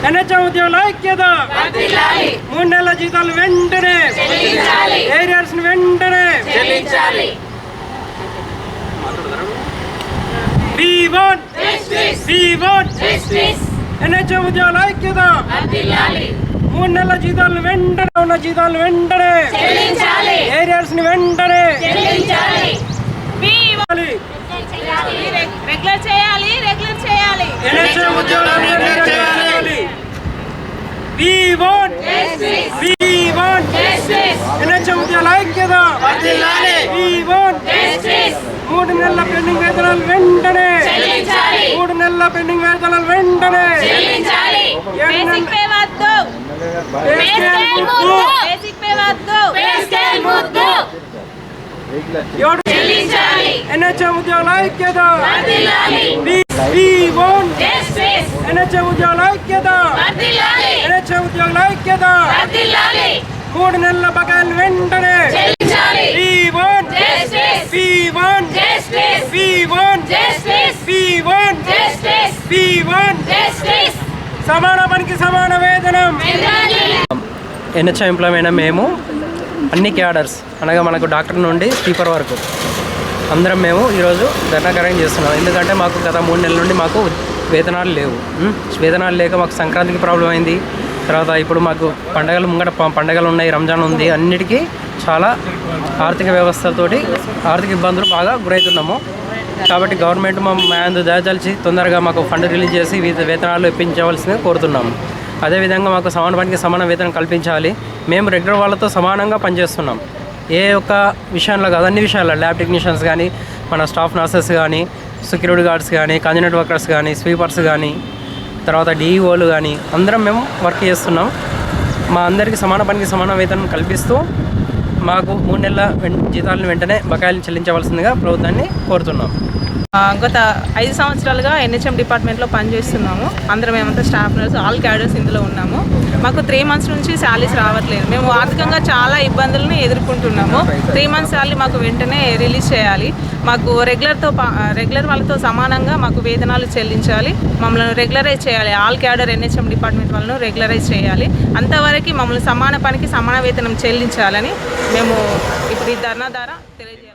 NHM ఉద్యోగుల ఐక్యత 3 నెలల జీతాలు వెంటనే ఏరియర్స్ వెంటనే We want ఎన్హెచ్ఎం ఉద్యోగుల ఐక్యత 3 నెలల జీతాలు వెంటనే ఉన్న జీతాలు వెంటనే ఏరియర్స్ వెంటనే రెగ్యులర్ చేయాలి ఎన్హెచ్ఎం ఉద్యోగులు We want ఎన్హెచ్ఎం ఉద్యోగుల ఐక్యత We want 3 నెలల పెండింగ్ వేతనాలు వెంటనే 3 నెలల పెండింగ్ వేతనాలు వెంటనే బేసిక్ పే వద్దు ఎన్హెచ్ఎం ఉద్యోగుల ఐక్యత We want ఎన్హెచ్ఎం ఉద్యోగుల ఐక్యత ఎన్హెచ్ఎం ఉద్యోగుల ఐక్యత 3 నెలల బకాయిలు వెంటనే We want సమాన పనికి సమాన వేతనం. ఎన్హెచ్ఎం ఎంప్లాయ్ మేము అన్ని క్యాడర్స్ అనగా మనకు డాక్టర్ నుండి స్లీపర్ వరకు అందరం మేము ఈరోజు ధర్నాకార్యం చేస్తున్నాం. ఎందుకంటే మాకు గత 3 నెలల నుండి మాకు వేతనాలు లేవు. వేతనాలు లేక మాకు సంక్రాంతికి ప్రాబ్లం అయింది. తర్వాత ఇప్పుడు మాకు పండగలు ముంగట పండగలు ఉన్నాయి, రంజాన్ ఉంది, అన్నిటికీ చాలా ఆర్థిక వ్యవస్థతోటి ఆర్థిక ఇబ్బందులు బాగా గురవుతున్నాము. కాబట్టి గవర్నమెంట్ మా యాందు దయచలిచి తొందరగా మాకు ఫండ్ రిలీజ్ చేసి వేతనాలు ఇప్పించవలసిందిగా కోరుతున్నాము. అదేవిధంగా మాకు సమాన పనికి సమాన వేతనం కల్పించాలి. మేము రెగ్యులర్ వాళ్ళతో సమానంగా పనిచేస్తున్నాం. ఏ ఒక్క విషయంలో కాదు, అన్ని విషయాల్లో ల్యాబ్ టెక్నీషియన్స్ కానీ, మన స్టాఫ్ నర్సెస్ కానీ, సెక్యూరిటీ గార్డ్స్ కానీ, కంజనెంట్ వర్కర్స్ కానీ, స్వీపర్స్ కానీ, తర్వాత డిఈఓలు కానీ అందరం మేము వర్క్ చేస్తున్నాం. మా అందరికీ సమాన పనికి సమాన వేతనం కల్పిస్తూ మాకు 3 నెలల జీతాలను వెంటనే బకాయిలను చెల్లించవలసిందిగా ప్రభుత్వాన్ని కోరుతున్నాం. గత 5 సంవత్సరాలుగా ఎన్హెచ్ఎం డిపార్ట్మెంట్లో పనిచేస్తున్నాము. అందరం మేమంతా స్టాఫ్ నర్స్ ఆల్ క్యాడర్స్ ఇందులో ఉన్నాము. మాకు 3 మంత్స్ నుంచి శాలరీస్ రావట్లేదు. మేము ఆర్థికంగా చాలా ఇబ్బందులను ఎదుర్కొంటున్నాము. 3 మంత్స్ శాలరీ మాకు వెంటనే రిలీజ్ చేయాలి. మాకు రెగ్యులర్ వాళ్ళతో సమానంగా మాకు వేతనాలు చెల్లించాలి. మమ్మల్ని రెగ్యులరైజ్ చేయాలి. ఆల్ క్యాడర్ ఎన్హెచ్ఎం డిపార్ట్మెంట్ వాళ్ళను రెగ్యులరైజ్ చేయాలి. అంతవరకు మమ్మల్ని సమాన పనికి సమాన వేతనం చెల్లించాలని మేము ఇప్పుడు ఈ ధర్నా ద్వారా తెలియజేయాలి.